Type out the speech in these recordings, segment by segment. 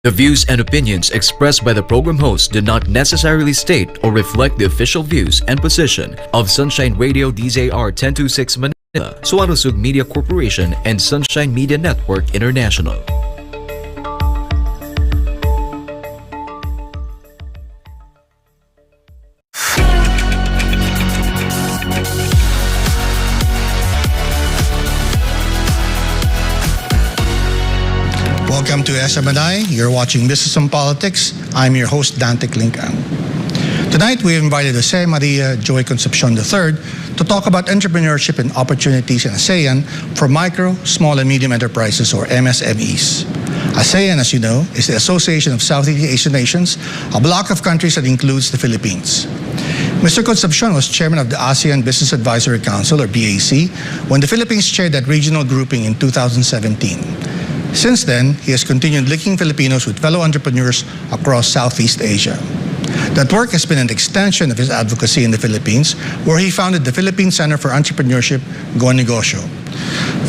The views and opinions expressed by the program host do not necessarily state or reflect the official views and position of Sunshine Radio DZR 1026 Manila, Suarosug Media Corporation, and Sunshine Media Network International. Welcome to SMNI. You're watching Business and Politics. I'm your host, Dante Klink. Tonight, we invited Jose Maria Joy Concepcion III to talk about entrepreneurship and opportunities in ASEAN for micro, small, and medium enterprises, or MSMEs. ASEAN, as you know, is the Association of Southeast Asian Nations, a bloc of countries that includes the Philippines. Mr. Concepcion was chairman of the ASEAN Business Advisory Council, or BAC, when the Philippines chaired that regional grouping in 2017. Since then, he has continued linking Filipinos with fellow entrepreneurs across Southeast Asia. That work has been an extension of his advocacy in the Philippines, where he founded the Philippine Center for Entrepreneurship, Go Negosyo.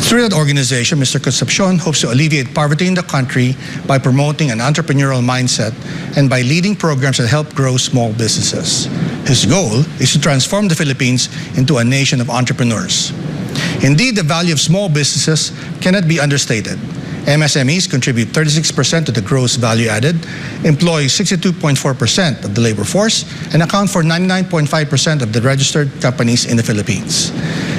Through that organization, Mr. Concepcion hopes to alleviate poverty in the country by promoting an entrepreneurial mindset and by leading programs that help grow small businesses. His goal is to transform the Philippines into a nation of entrepreneurs. Indeed, the value of small businesses cannot be understated. MSMEs contribute 36% to the gross value added, employ 62.4% of the labor force, and account for 99.5% of the registered companies in the Philippines.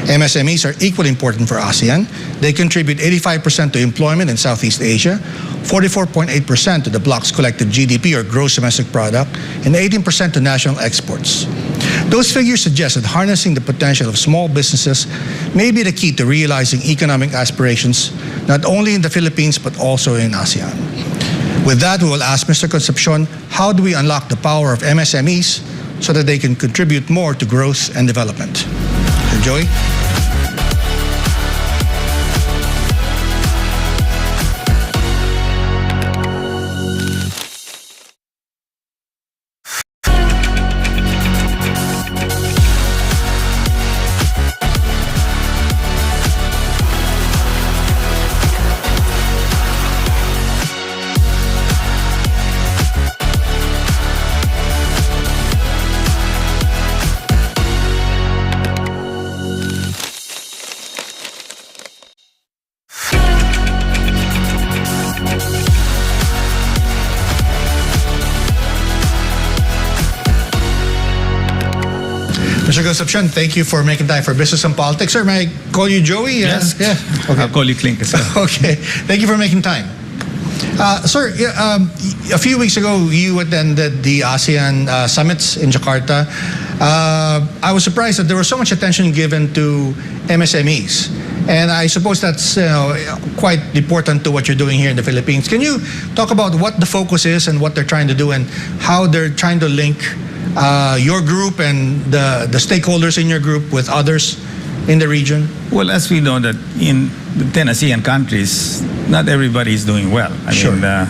MSMEs are equally important for ASEAN. They contribute 85% to employment in Southeast Asia, 44.8% to the bloc's collective GDP, or gross domestic product, and 18% to national exports. Those figures suggest that harnessing the potential of small businesses may be the key to realizing economic aspirations not only in the Philippines but also in ASEAN. With that, we will ask Mr. Concepcion, how do we unlock the power of MSMEs so that they can contribute more to growth and development? Mr. Joy? Mr. Concepcion, thank you for making time for Business and Politics. Sir, may I call you Joey? Yes. Yeah. Okay. I'll call you Klink as well. Okay. Thank you for making time. Sir, a few weeks ago, you attended the ASEAN summits in Jakarta. I was surprised that there was so much attention given to MSMEs. And I suppose that's quite important to what you're doing here in the Philippines. Can you talk about what the focus is and what they're trying to do and how they're trying to link your group and the stakeholders in your group with others in the region? Well, as we know that in the 10 ASEAN countries, not everybody is doing well. I Sure. mean,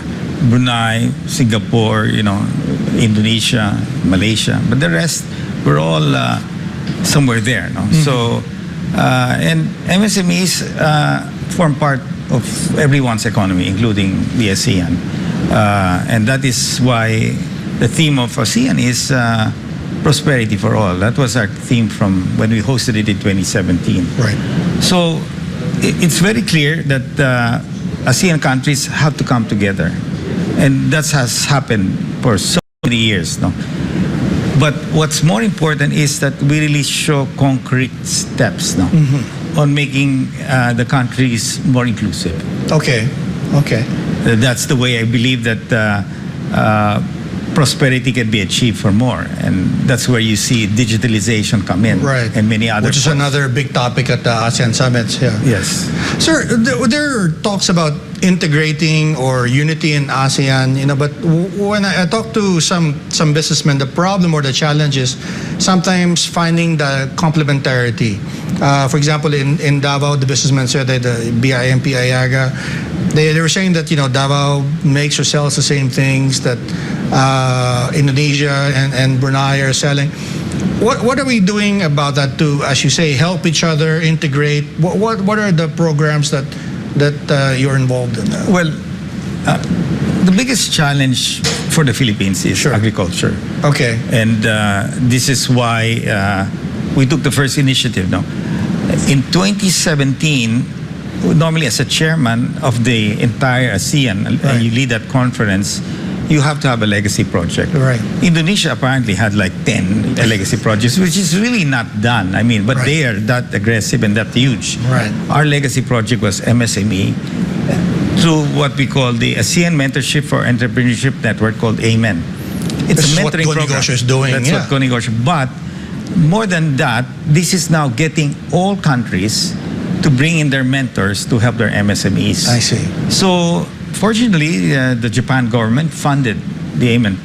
Brunei, Singapore, Indonesia, Malaysia, but the rest, we're all somewhere there. No? Mm-hmm. So, and MSMEs form part of everyone's economy, including the ASEAN. And that is why the theme of ASEAN is prosperity for all. That was our theme from when we hosted it in 2017. Right. So it's very clear that ASEAN countries have to come together. And that has happened for so many years. No? But what's more important is that we really show concrete steps now on making the countries more inclusive. Okay. That's the way I believe that prosperity can be achieved for more, and that's where you see digitalization come in, Right. and many other Which is parts. another big topic at the ASEAN summits. Yeah. Yes. Sir, there are talks about integrating or unity in ASEAN, but when I talk to some businessmen, the problem or the challenge is sometimes finding the complementarity. For example, in Davao, the businessmen said that the BIMP Ayaga, they were saying that Davao makes or sells the same things that Indonesia and Brunei are selling. What are we doing about that to, as you say, help each other, integrate? What are the programs that you're involved in? Well, The biggest challenge for the Philippines is agriculture. Okay. And this is why we took the first initiative. No? In 2017, normally as a chairman of the entire ASEAN, and you lead that conference, you have to have a legacy project. Right. Indonesia apparently had like 10 legacy projects, which is really not done. I mean, but they are that aggressive and that huge. Right. Our legacy project was MSME through what we call the ASEAN Mentorship for Entrepreneurship Network called AMEN. It's This a is what mentoring program. Go-Negosyo is doing. That's what Go-Negosyo. But more than that, this is now getting all countries to bring in their mentors to help their MSMEs. I see. So fortunately, the Japan government funded the AMEN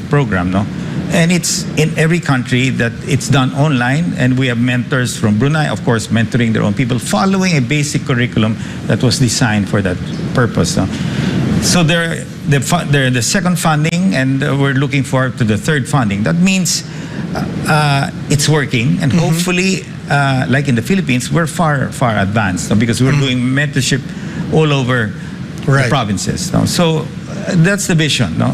program, no? And it's in every country that it's done online, and we have mentors from Brunei, of course, mentoring their own people, following a basic curriculum that was designed for that purpose. No? So they're the second funding, and we're looking forward to the third funding. That means it's working, and hopefully, like in the Philippines, we're far advanced, no? Because we're doing mentorship all over the provinces. No? So that's the vision. No?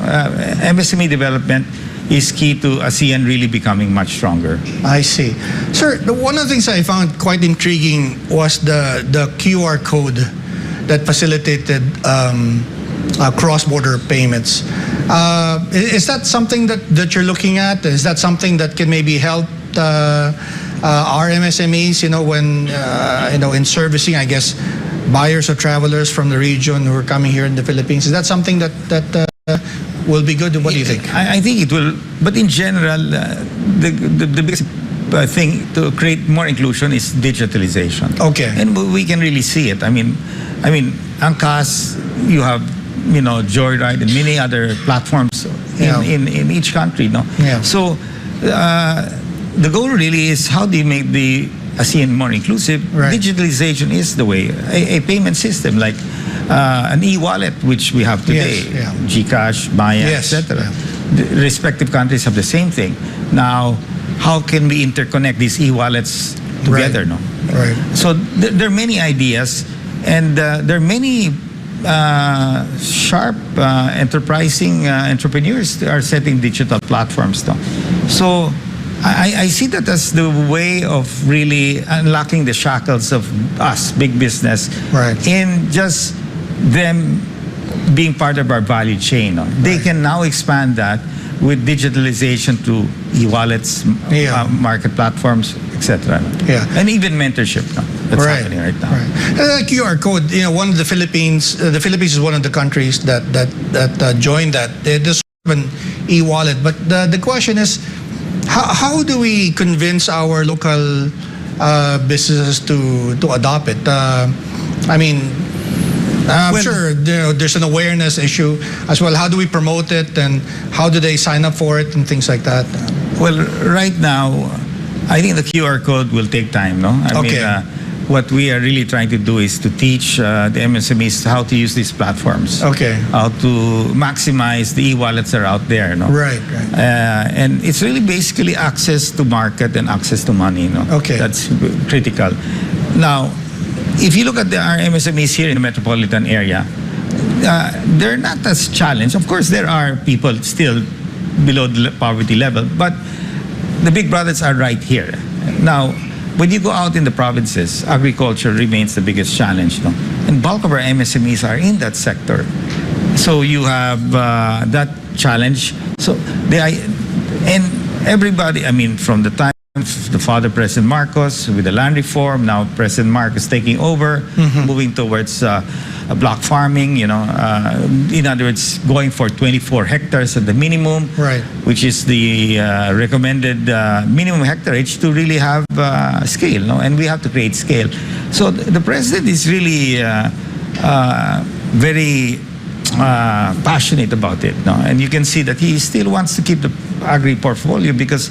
MSME development is key to ASEAN really becoming much stronger. I see. Sir, one of the things I found quite intriguing was the QR code that facilitated cross-border payments. Is that something that you're looking at? Is that something that can maybe help our MSMEs, when, in servicing, I guess, buyers or travelers from the region who are coming here in the Philippines? Is that something that will be good? What do you think? I think it will, but in general, the biggest thing to create more inclusion is digitalization. Okay. And we can really see it. I mean, Angkas, you have, Joyride and many other platforms in each country, no? Yeah. So the goal really is how do you make the ASEAN more inclusive? Right. Digitalization is the way. A payment system like an e-wallet, which we have today, GCash, Maya, etc. The respective countries have the same thing. Now, how can we interconnect these e-wallets together? No? Right. So there are many ideas, and there are many sharp, enterprising entrepreneurs that are setting digital platforms. No? So I see that as the way of really unlocking the shackles of us, big business, in just them being part of our value chain. No? They can now expand that with digitalization to e-wallets, market platforms, etc. Yeah. And even mentorship. No? That's happening right now. Right. QR code, one of the Philippines is one of the countries that joined that. There's an e-wallet, but the question is, how do we convince our local businesses to adopt it? I'm sure there's an awareness issue as well. How do we promote it, and how do they sign up for it, and things like that? Well, right now, I think the QR code will take time, no? I mean, what we are really trying to do is to teach the MSMEs how to use these platforms. Okay. How to maximize the e-wallets that are out there, no? Right. And it's really basically access to market and access to money, no? Okay. That's critical. Now, if you look at our MSMEs here in the metropolitan area, they're not as challenged. Of course, there are people still below the poverty level, but the big brothers are right here. Now, when you go out in the provinces, agriculture remains the biggest challenge, no? And bulk of our MSMEs are in that sector. So you have that challenge. So and everybody, from the time the father, President Marcos, with the land reform, now President Marcos taking over, moving towards block farming, in other words, going for 24 hectares at the minimum, which is the recommended minimum hectareage to really have scale, no? And we have to create scale. So the president is really very passionate about it, no? And you can see that he still wants to keep the agri portfolio because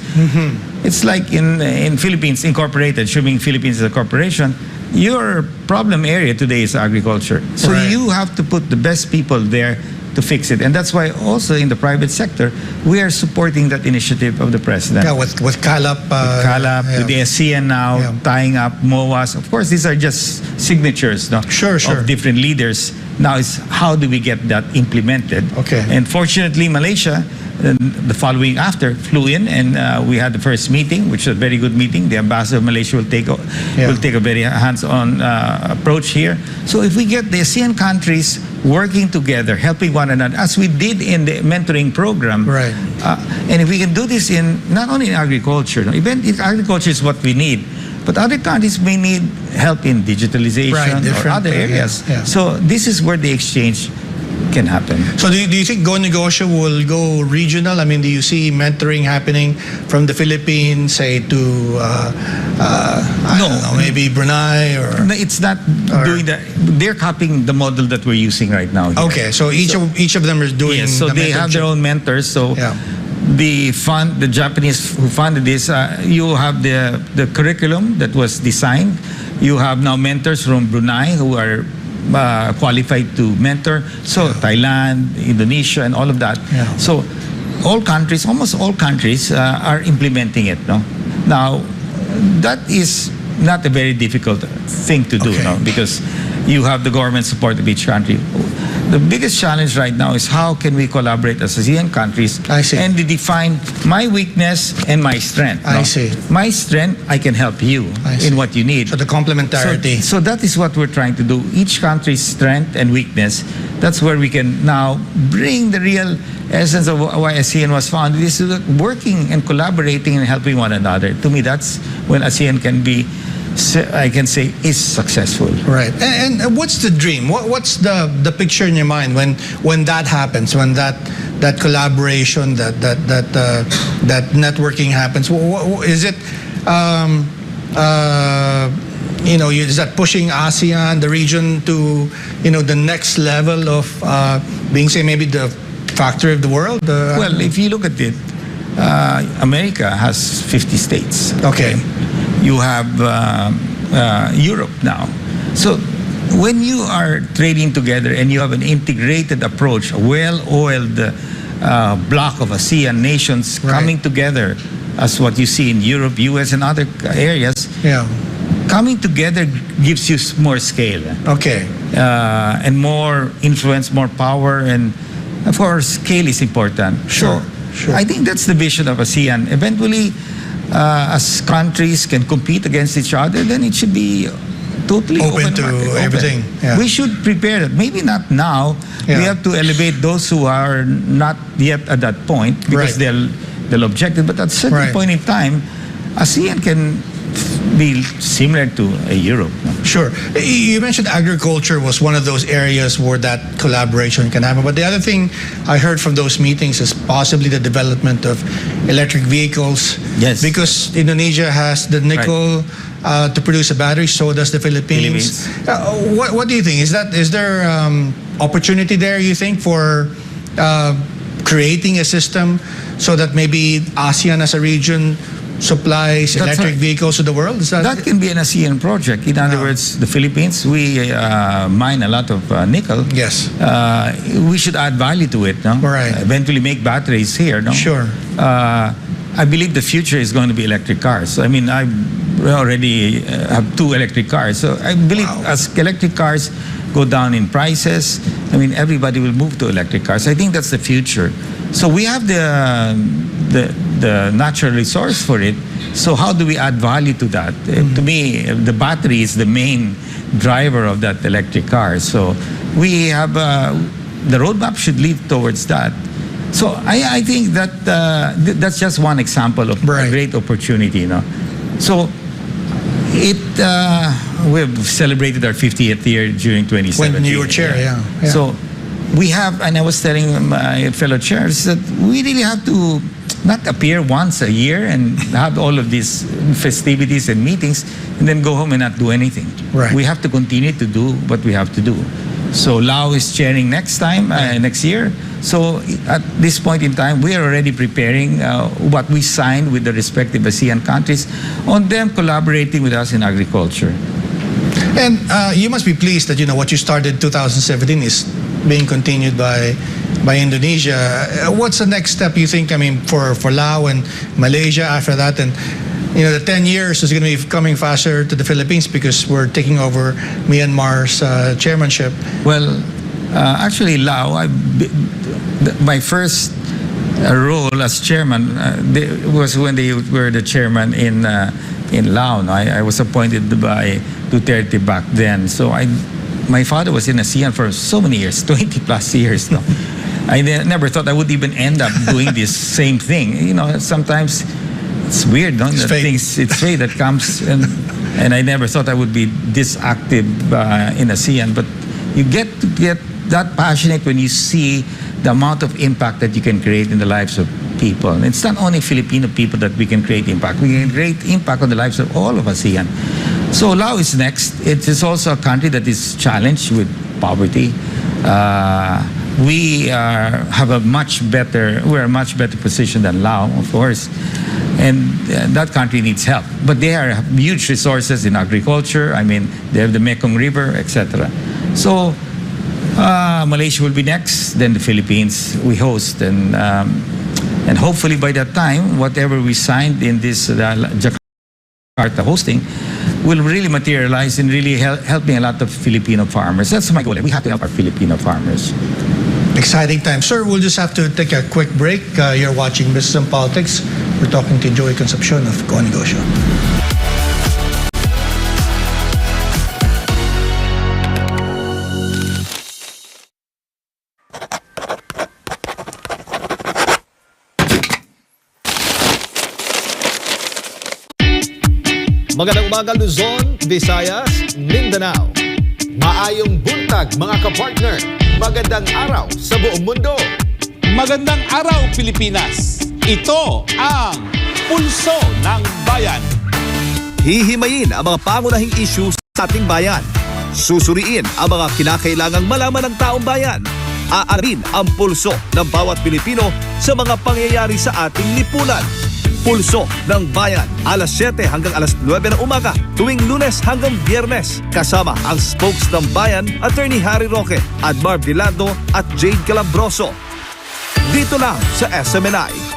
it's like in Philippines Incorporated, assuming Philippines is a corporation, your problem area today is agriculture. So you have to put the best people there to fix it. And that's why also in the private sector, we are supporting that initiative of the president. Yeah, with CALAP. CALAP, with the ASEAN now, tying up MOAs. Of course, these are just signatures, no? Sure. Of different leaders. Now it's how do we get that implemented? Okay. And fortunately, Malaysia, the following after, flew in and we had the first meeting, which was a very good meeting. The ambassador of Malaysia will take a very hands-on approach here. So if we get the ASEAN countries working together, helping one another, as we did in the mentoring program, right? And if we can do this in not only in agriculture, even agriculture is what we need. But other countries may need help in digitalization or other areas. So this is where the exchange can happen. So do you think Go Negosyo will go regional? I mean, do you see mentoring happening from the Philippines, say, to I don't know, maybe Brunei or? No, it's not doing that. They're copying the model that we're using right now here. Okay, so each of them is doing. Yes, so they have their own mentors. So the Japanese who funded this, you have the curriculum that was designed. You have now mentors from Brunei who are qualified to mentor. So Thailand, Indonesia, and all of that. So all countries, almost all countries are implementing it. No? Now, that is not a very difficult thing to do, no? Because you have the government support of each country. The biggest challenge right now is how can we collaborate as ASEAN countries and define my weakness and my strength. I see. My strength, I can help you in what you need. So the complementarity. So that is what we're trying to do. Each country's strength and weakness, that's where we can now bring the real essence of why ASEAN was founded. This is working and collaborating and helping one another. To me, that's when ASEAN can be, I can say, is successful. Right. And what's the dream? What's the picture in your mind when that happens? When that collaboration, that networking happens? Is it is that pushing ASEAN, the region, to the next level of being, say, maybe the factory of the world? Well, if you look at it, America has 50 states. Okay. You have Europe now. So when you are trading together and you have an integrated approach, a well-oiled block of ASEAN nations coming together, as what you see in Europe, US, and other areas, coming together gives you more scale. Okay. And more influence, more power, and of course, scale is important. Sure. I think that's the vision of ASEAN. Eventually, as countries can compete against each other, then it should be totally open to everything. Yeah. We should prepare that. Maybe not now. We have to elevate those who are not yet at that point because they'll object it. But at a certain point in time, ASEAN can be similar to a Europe. No? Sure. You mentioned agriculture was one of those areas where that collaboration can happen. But the other thing I heard from those meetings is possibly the development of electric vehicles. Yes. Because Indonesia has the nickel to produce a battery, so does the Philippines. What do you think? Is there opportunity there, you think, for creating a system so that maybe ASEAN as a region supplies electric vehicles to the world? That can be an ASEAN project. In other words, the Philippines, we mine a lot of nickel. Yes. We should add value to it, no? Right. Eventually make batteries here, no? Sure. I believe the future is going to be electric cars. I mean, I already have 2 electric cars. So I believe as electric cars go down in prices, I mean, everybody will move to electric cars. I think that's the future. So we have the natural resource for it. So how do we add value to that? To me, the battery is the main driver of that electric car. So we have the roadmap should lead towards that. So I think that that's just one example of a great opportunity. You know? So we've celebrated our 50th year during 2017. When you were chair, yeah. So we have, and I was telling my fellow chairs that we really have to not appear once a year and have all of these festivities and meetings and then go home and not do anything. Right. We have to continue to do what we have to do. So Lao is chairing next year. So at this point in time, we are already preparing what we signed with the respective ASEAN countries on them collaborating with us in agriculture. And you must be pleased that what you started in 2017 is being continued by Indonesia. What's the next step you think? I mean, for Laos and Malaysia after that, and the 10 years is going to be coming faster to the Philippines because we're taking over Myanmar's chairmanship. Well, actually, Laos, my first role as chairman was when they were the chairman in Laos. I was appointed by Duterte back then. So my father was in ASEAN for so many years, 20 plus years. No? I never thought I would even end up doing this same thing. Sometimes it's weird, no? It's fate. It's fate that comes, and I never thought I would be this active in ASEAN. But you get to get that passionate when you see the amount of impact that you can create in the lives of people. And it's not only Filipino people that we can create impact. We can create impact on the lives of all of ASEAN. So Laos is next. It is also a country that is challenged with poverty. We're a much better position than Laos, of course. And that country needs help. But they have huge resources in agriculture. I mean, they have the Mekong River, etc. So Malaysia will be next, then the Philippines we host. And hopefully by that time, whatever we signed in this Jakarta hosting will really materialize in really helping a lot of Filipino farmers. That's my goal. We have to help our Filipino farmers. Exciting time. Sir, we'll just have to take a quick break. You're watching Business and Politics. We're talking to Joey Concepcion of Go Negosyo. Magandang umaga Luzon, Visayas, Mindanao. Maayong buntag mga kapartner. Magandang araw sa buong mundo. Magandang araw Pilipinas. Ito ang Pulso ng Bayan. Hihimayin ang mga pangunahing isyu sa ating bayan. Susuriin ang mga kinakailangang malaman ng taong bayan. Aararin ang pulso ng bawat Pilipino sa mga pangyayari sa ating lipunan. Pulso ng Bayan, alas 7 hanggang alas 9 ng umaga, tuwing Lunes hanggang Biyernes. Kasama ang spokes ng Bayan, Attorney Harry Roque, Admar Vilado at Jade Calabroso. Dito lang sa SMNI.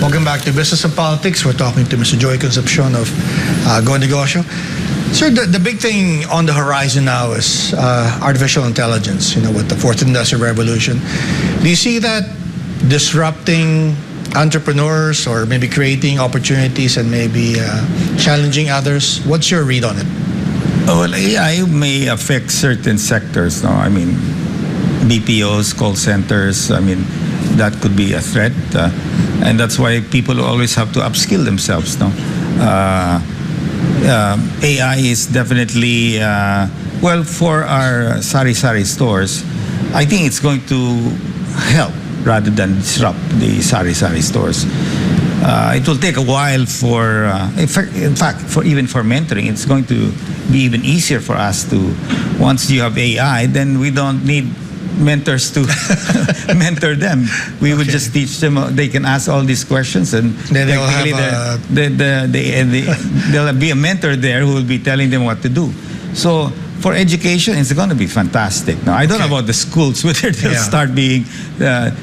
Welcome back to Business and Politics. We're talking to Mr. Joey Concepcion of Go Negosyo. Sir, the big thing on the horizon now is artificial intelligence, with the fourth industrial revolution. Do you see that disrupting entrepreneurs or maybe creating opportunities and maybe challenging others? What's your read on it? Well, AI may affect certain sectors. No? I mean, BPOs, call centers, that could be a threat. And that's why people always have to upskill themselves. No? AI is definitely, for our sari-sari stores, I think it's going to help rather than disrupt the sari-sari stores. It will take a while in fact, even for mentoring, it's going to be even easier for us to, once you have AI, then we don't need mentors to mentor them. We would just teach them. They can ask all these questions, and then there'll be a mentor there who will be telling them what to do. So for education, it's going to be fantastic. Now I don't know about the schools, whether they'll start being that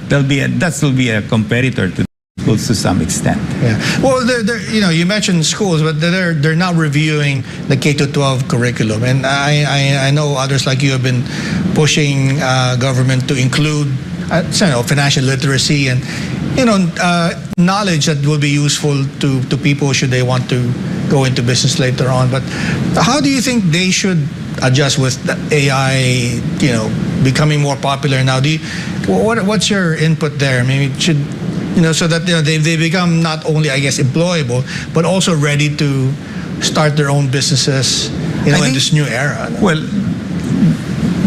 will be a competitor to schools to some extent. Yeah. Well, you mentioned schools, but they're now reviewing the K-12 curriculum, and I know others like you have been pushing government to include financial literacy and knowledge that will be useful to people should they want to go into business later on. But how do you think they should adjust with the AI becoming more popular now? What's your input there? Maybe it should so that they become not only, I guess, employable, but also ready to start their own businesses, in this new era. Well,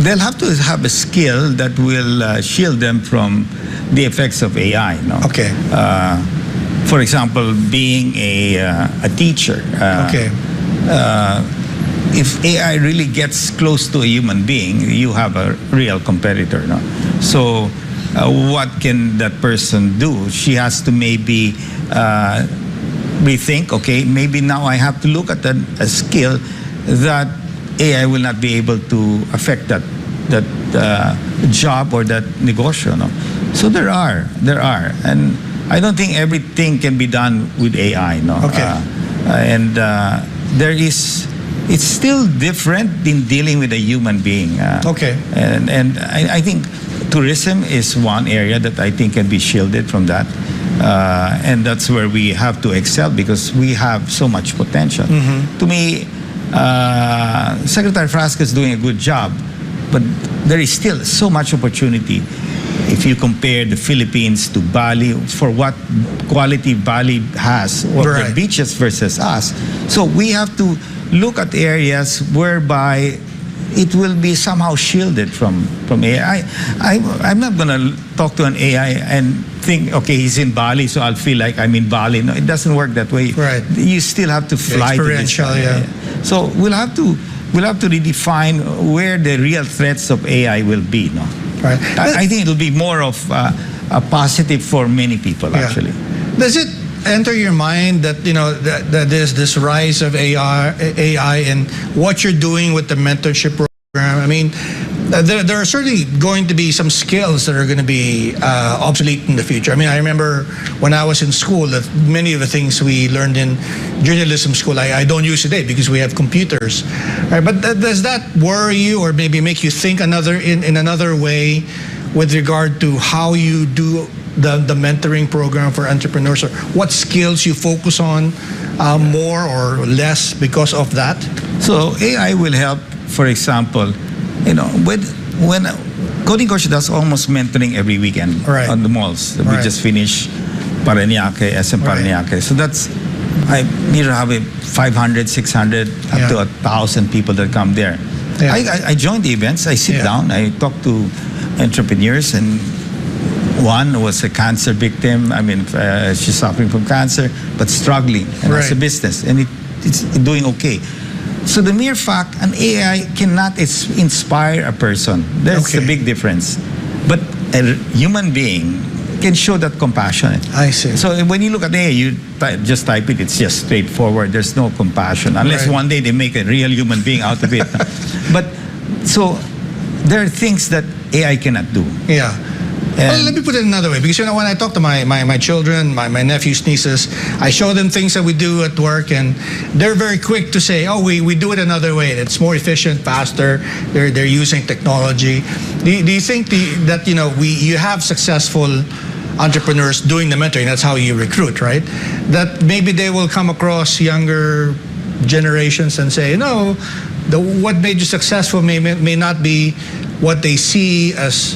they'll have to have a skill that will shield them from the effects of AI. No? Okay. For example, being a teacher. if AI really gets close to a human being, you have a real competitor. No? So what can that person do? She has to maybe rethink, okay, maybe now I have to look at a skill that AI will not be able to affect that job or that negosyo. No? So there are. And I don't think everything can be done with AI. No? Okay. It's still different in dealing with a human being. Okay. And I think tourism is one area that I think can be shielded from that. And that's where we have to excel because we have so much potential. To me, Secretary Frasco is doing a good job, but there is still so much opportunity. If you compare the Philippines to Bali, for what quality Bali has, or Right. the beaches versus us. So we have to look at areas whereby it will be somehow shielded from AI. I'm not going to talk to an AI and think, okay, he's in Bali, so I'll feel like I'm in Bali. No, it doesn't work that way. Right. You still have to fly to this. Experiential, yeah. So we'll have to redefine where the real threats of AI will be. No. Right. I think it'll be more of a positive for many people, Yeah. actually. Does it enter your mind that that there's this rise of AI and what you're doing with the mentorship program? I mean, there are certainly going to be some skills that are going to be obsolete in the future. I mean, I remember when I was in school that many of the things we learned in journalism school I don't use today because we have computers. Right? But does that worry you or maybe make you think in another way with regard to how you do the mentoring program for entrepreneurs, or what skills you focus on more or less because of that? So AI will help, for example, when Coding Coach does almost mentoring every weekend Right. on the malls. We Right. just finished Parañaque, SM Right. Parañaque. So that's, I need to have 500, 600, Yeah. up to 1,000 people that come there. Yeah. I join the events, I sit Yeah. down, I talk to entrepreneurs, and one was a cancer victim. I mean, she's suffering from cancer, but struggling and has a Right. business, and it's doing okay. So the mere fact an AI cannot inspire a person, that's the Okay. big difference. But a human being can show that compassion. I see. So when you look at AI, you just type it, it's just straightforward. There's no compassion, unless Right. one day they make a real human being out of it. But so there are things that AI cannot do. Yeah. Well, And- let me put it another way, because when I talk to my children, my nephews, nieces, I show them things that we do at work, and they're very quick to say, "Oh, we do it another way. It's more efficient, faster. They're using technology." Do you think that you have successful entrepreneurs doing the mentoring? That's how you recruit, right? That maybe they will come across younger generations and say, "No, what made you successful may not be what they see as."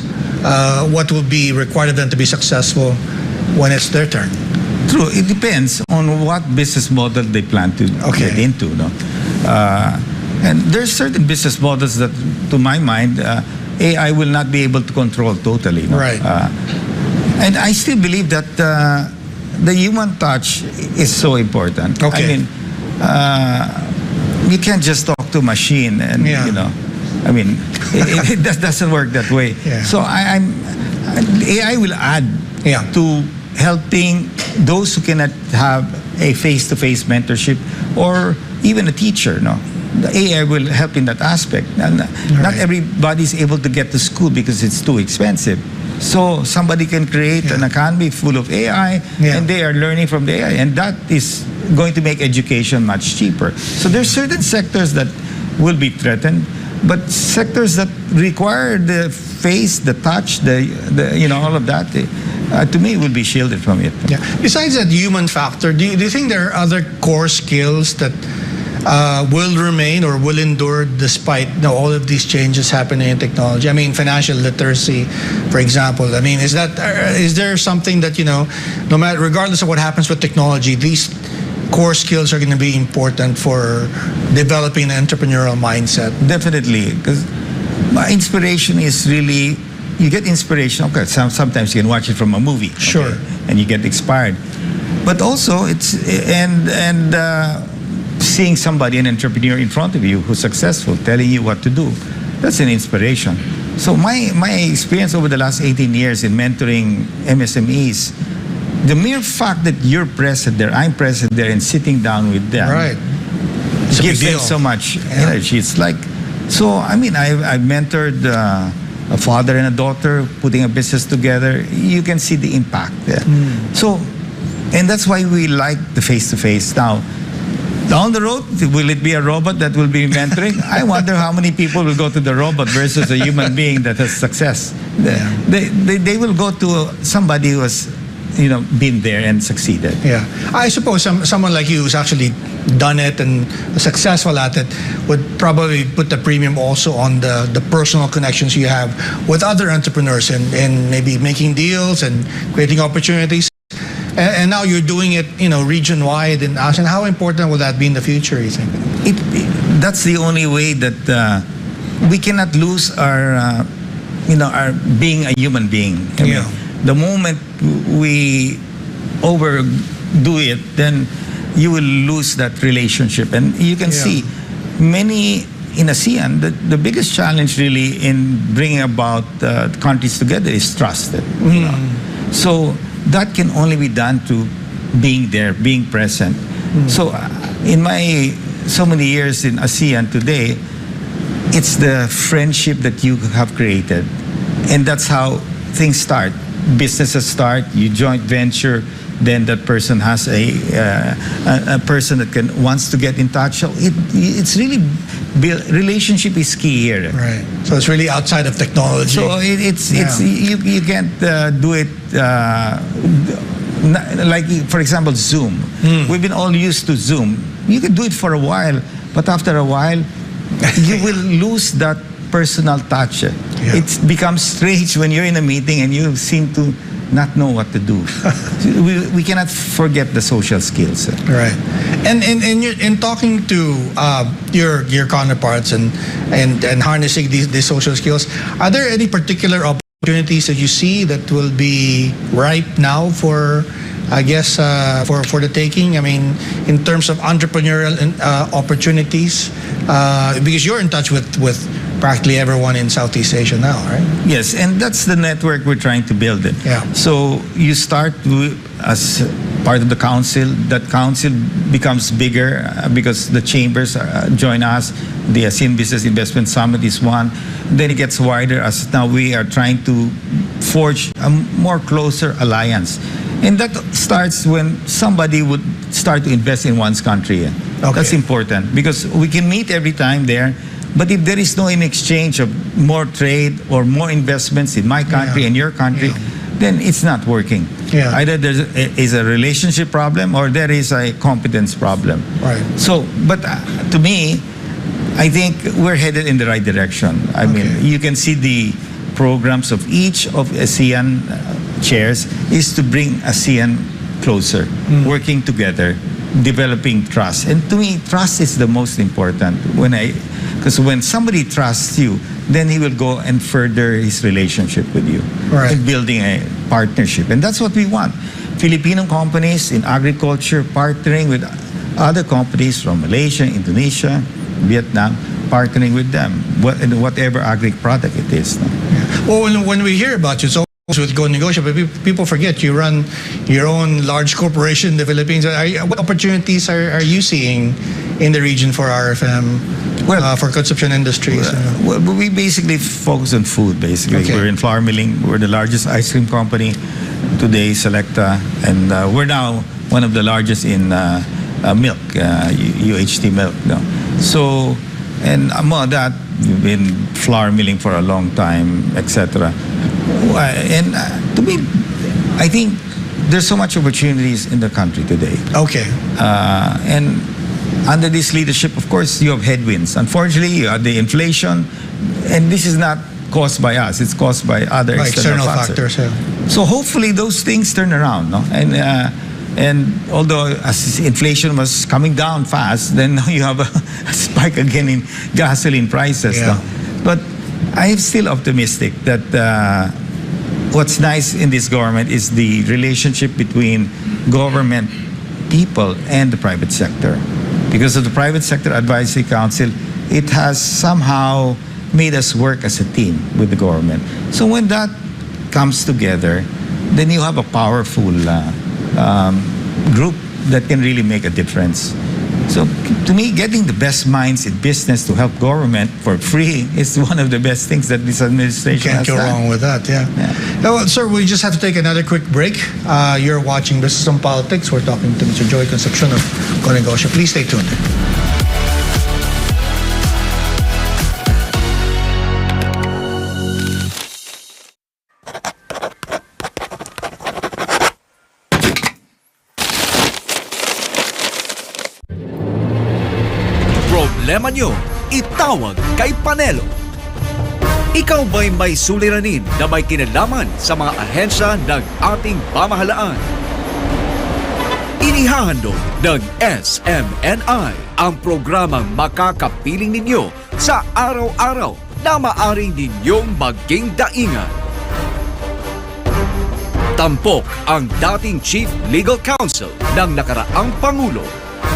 What will be required of them to be successful when it's their turn? True. It depends on what business model they plan to Okay. get into. No? And there's certain business models that, to my mind, AI will not be able to control totally. No? Right. And I still believe that the human touch is so important. Okay. I mean, you can't just talk to a machine and, Yeah. I mean, it doesn't work that way. Yeah. So AI will add Yeah. to helping those who cannot have a face-to-face mentorship, or even a teacher. No, the AI will help in that aspect. And not Right. everybody is able to get to school because it's too expensive. So somebody can create an academy full of AI, Yeah. and they are learning from the AI, and that is going to make education much cheaper. So there's certain sectors that will be threatened, but sectors that require the face, the touch, the all of that, to me, will be shielded from it. Yeah. Besides that human factor, do you think there are other core skills that will remain or will endure despite all of these changes happening in technology? I mean, financial literacy, for example. I mean, is there something that no matter, regardless of what happens with technology, these core skills are going to be important for developing an entrepreneurial mindset? Definitely, because my inspiration is really, you get inspiration. Okay, sometimes you can watch it from a movie. Okay, Sure. and you get inspired. But also, it's seeing somebody, an entrepreneur in front of you who's successful, telling you what to do, that's an inspiration. So my experience over the last 18 years in mentoring MSMEs, the mere fact that you're present there, I'm present there, and sitting down with them, Right. It's a big gives them deal. so much Yeah. energy. It's like, so I mean, I've mentored a father and a daughter putting a business together. You can see the impact there. So, and that's why we like the face-to-face. Now, down the road, will it be a robot that will be mentoring? I wonder how many people will go to the robot versus a human being that has success. They will go to somebody who has, been there and succeeded. Yeah, I suppose someone like you who's actually done it and successful at it would probably put the premium also on the personal connections you have with other entrepreneurs and maybe making deals and creating opportunities. And now you're doing it, region-wide in ASEAN. How important will that be in the future, you think? That's the only way that we cannot lose our being a human being. I mean, the moment we overdo it, then you will lose that relationship. And you can see many in ASEAN, the biggest challenge really in bringing about countries together is trust. So that can only be done through being there, being present. So in my so many years in ASEAN today, it's the friendship that you have created. And that's how things start. Businesses start, you joint venture, then that person has a person that wants to get in touch. So it's really relationship is key here. Right. So it's really outside of technology. So it's you can't do it like, for example, Zoom. We've been all used to Zoom. You can do it for a while, but after a while, you will lose that personal touch. It becomes strange when you're in a meeting and you seem to not know what to do. we cannot forget the social skills. Right. And in talking to your counterparts and harnessing these social skills, are there any particular opportunities that you see that will be ripe now for, I guess, for the taking? I mean, in terms of entrepreneurial opportunities, because you're in touch with practically everyone in Southeast Asia now, right? Yes, and that's the network we're trying to build. Yeah. So you start as part of the council. That council becomes bigger because the chambers join us. The ASEAN Business Investment Summit is one. Then it gets wider as now we are trying to forge a more closer alliance. And that starts when somebody would start to invest in one's country. Okay. That's important because we can meet every time there. But if there is no in exchange of more trade or more investments in my country and your country, then it's not working. Yeah. Either there is a relationship problem or there is a competence problem. Right. So, but to me, I think we're headed in the right direction. I mean, you can see the programs of each of ASEAN chairs is to bring ASEAN closer, working together, developing trust. And to me, trust is the most important. Because when somebody trusts you, then he will go and further his relationship with you. Right. And building a partnership. And that's what we want. Filipino companies in agriculture partnering with other companies from Malaysia, Indonesia, Vietnam, partnering with them, whatever agri product it is. No? Well, when we hear about you, it's always with Go Negosyo, but people forget you run your own large corporation in the Philippines. What opportunities are you seeing in the region for RFM, for Concepcion Industries? Well, we basically focus on food, basically. Okay. We're in flour milling. We're the largest ice cream company today, Selecta. And we're now one of the largest in milk, UHT milk. No? So, and among that, we've been flour milling for a long time, etc. And to me, I think there's so much opportunities in the country today. Okay. And under this leadership, of course, you have headwinds. Unfortunately, you have the inflation, and this is not caused by us. It's caused by other external factors. Yeah. So hopefully those things turn around. No? And although as inflation was coming down fast, then now you have a spike again in gasoline prices. Yeah. No? But I'm still optimistic that what's nice in this government is the relationship between government, people, and the private sector. because of the Private Sector Advisory Council, it has somehow made us work as a team with the government. So when that comes together, then you have a powerful group that can really make a difference. So to me, getting the best minds in business to help government for free is one of the best things that this administration Can't has go done. wrong with that, yeah. Now, sir, we just have to take another quick break. You're watching Business and Politics. We're talking to Mr. Joey Concepcion of Conegosyo. Please stay tuned. Problema nyo, itawag kay Panelo. Ikaw ba'y may suliranin na may kinalaman sa mga ahensya ng ating pamahalaan? Inihahandog ng SMNI ang programang makakapiling ninyo sa araw-araw na maaring ninyong maging daingan. Tampok ang dating Chief Legal Counsel ng nakaraang Pangulo,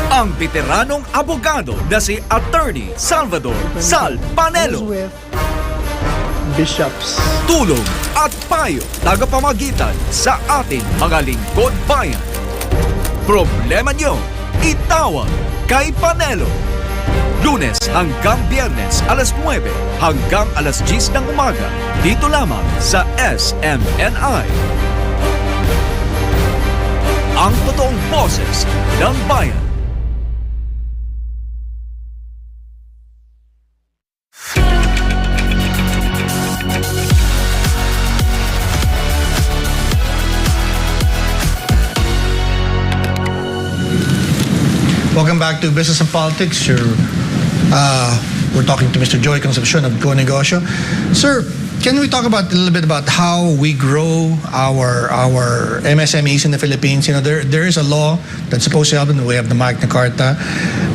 ang veteranong abogado na si Attorney Salvador Sal Panelo. with bishops. Tulong at payo tagapamagitan sa ating mga lingkod bayan. Problema nyo, itawag kay Panelo. Lunes hanggang Biyernes, alas 9 hanggang alas 10 ng umaga. Dito lamang sa SMNI. Ang totoong boses ng bayan. Welcome back to Business and Politics. We're talking to Mr. Joey Concepcion of Conegosyo. Sir, can we talk about a little bit about how we grow our MSMEs in the Philippines? You know, there is a law that's supposed to help them. We have the Magna Carta,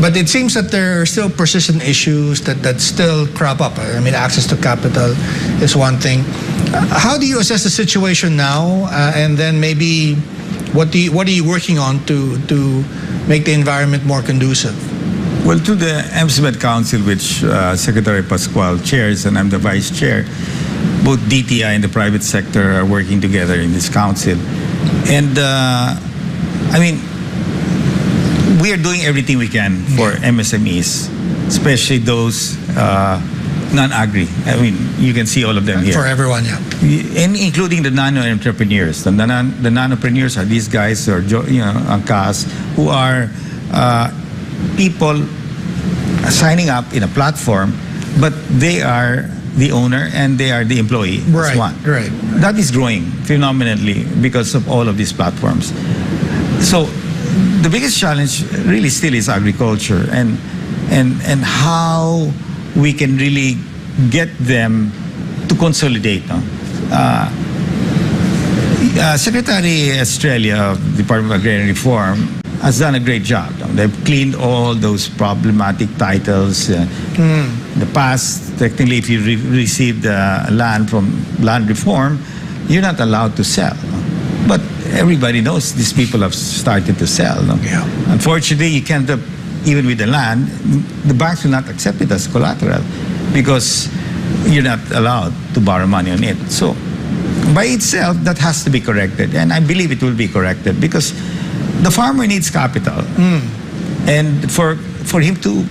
but it seems that there are still persistent issues that still crop up. I mean, access to capital is one thing. How do you assess the situation now, and then maybe what are you working on to make the environment more conducive? Well, through the MSMED Council, which Secretary Pascual chairs and I'm the vice chair, both DTI and the private sector are working together in this council. And I mean, we are doing everything we can for MSMEs, especially those non-agri. I mean, you can see all of them here. For everyone, yeah. And including the nano-entrepreneurs. The nanopreneurs are these guys, or angkas, who are people signing up in a platform, but they are the owner and they are the employee. Right, That's one. right. That is growing phenomenally because of all of these platforms. So the biggest challenge really still is agriculture and how we can really get them to consolidate. No? Secretary Estrella of the Department of Agrarian Reform has done a great job. They've cleaned all those problematic titles. In the past, technically, if you received land from land reform, you're not allowed to sell. But everybody knows these people have started to sell. No? Yeah. Unfortunately, you can't, even with the land, the banks will not accept it as collateral because you're not allowed to borrow money on it. So, by itself, that has to be corrected. And I believe it will be corrected because the farmer needs capital. And for him to,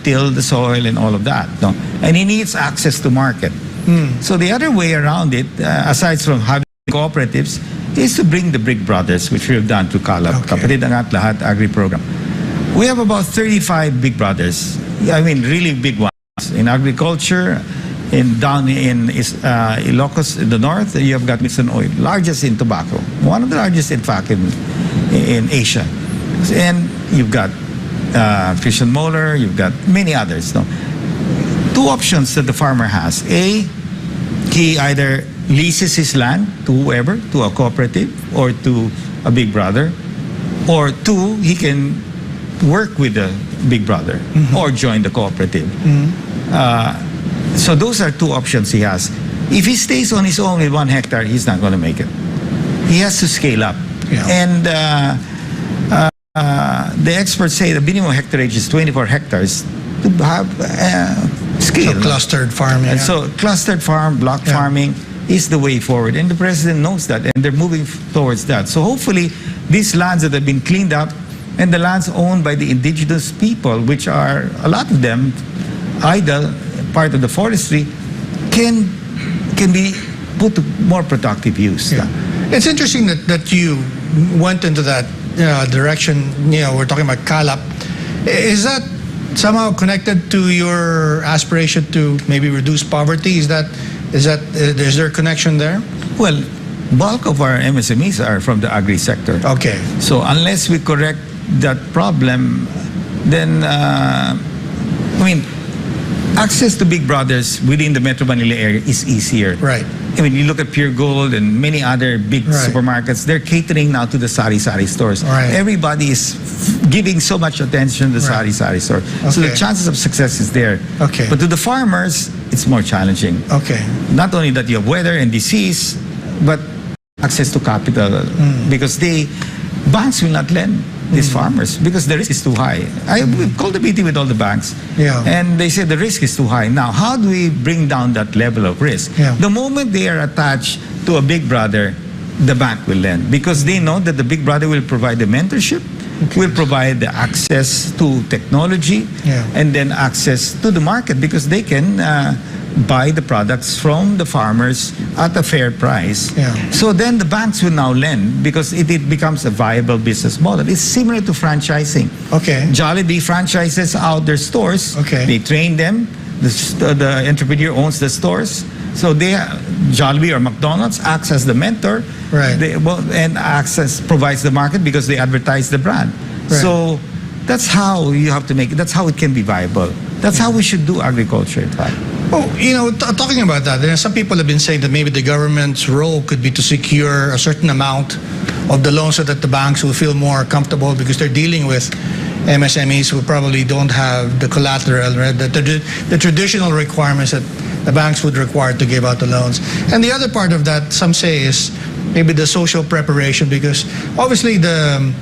till the soil and all of that. No? And he needs access to market. So the other way around it, aside from having cooperatives, is to bring the big brothers, which we have done through CALAP, Kapatid Angat Lahat Agri Program. We have about 35 big brothers. I mean, really big ones. In agriculture, down in Ilocos, in the north, you have got Mr. Oil, largest in tobacco. One of the largest, in fact, in Asia. And you've got Christian Moeller, you've got many others. No? Two options that the farmer has. A, he either leases his land to whoever, to a cooperative or to a big brother. Or two, he can work with the big brother or join the cooperative. So those are two options he has. If he stays on his own with 1 hectare, he's not going to make it. He has to scale up. Yeah. And the experts say the minimum hectareage is 24 hectares to have scale. So clustered farming. And so clustered farm, block farming is the way forward. And the president knows that, and they're moving towards that. So hopefully, these lands that have been cleaned up and the lands owned by the indigenous people, which are a lot of them idle, part of the forestry, can be put to more productive use. Yeah. It's interesting that you went into that direction. We're talking about Kalap. Is that somehow connected to your aspiration to maybe reduce poverty? Is there a connection there? Well, bulk of our MSMEs are from the agri sector. Okay. So unless we correct that problem, then access to big brothers within the Metro Manila area is easier. Right. You look at Pure Gold and many other big supermarkets, they're catering now to the sari-sari stores. Right. Everybody is giving so much attention to the sari-sari store. So the chances of success is there. Okay. But to the farmers, it's more challenging. Okay. Not only that you have weather and disease, but access to capital. Because banks will not lend these farmers because the risk is too high. We've called a meeting with all the banks, and they said the risk is too high. Now, how do we bring down that level of risk? The moment they are attached to a big brother, the bank will lend because they know that the big brother will provide the mentorship, will provide the access to technology, and then access to the market because they can buy the products from the farmers at a fair price. So then the banks will now lend because it becomes a viable business model. It's similar to franchising. Okay. Jollibee franchises out their stores. Okay. They train them. The entrepreneur owns the stores. So Jollibee or McDonald's acts as the mentor. Right. And provides the market because they advertise the brand. Right. So that's how you have to make it. That's how it can be viable. That's how we should do agriculture, in fact. Oh, talking about that, some people have been saying that maybe the government's role could be to secure a certain amount of the loan so that the banks will feel more comfortable because they're dealing with MSMEs who probably don't have the collateral, right? The traditional requirements that the banks would require to give out the loans. And the other part of that, some say, is maybe the social preparation because obviously the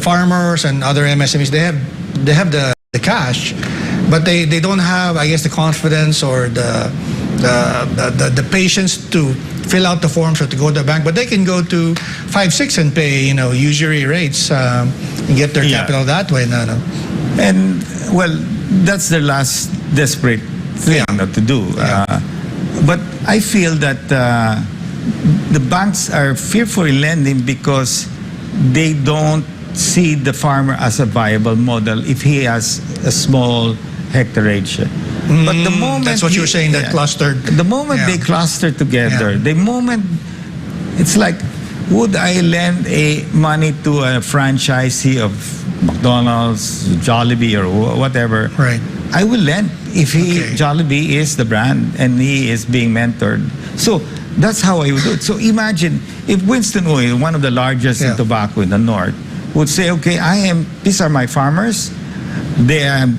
farmers and other MSMEs, they have the cash, but they don't have, I guess, the confidence or the patience to fill out the forms or to go to the bank. But they can go to 5-6 and pay, usury rates and get their capital that way. No. And well, that's their last desperate thing to do. But I feel that the banks are fearful in lending because they don't see the farmer as a viable model if he has a small hectareage. But the moment that's what you were saying, that clustered. The moment they cluster together, the moment it's like, would I lend money to a franchisee of McDonald's, Jollibee, or whatever? Right. I will lend if Jollibee is the brand and he is being mentored. So that's how I would do it. So imagine if Winston Oil, one of the largest in tobacco in the north, would say, okay, these are my farmers. I'm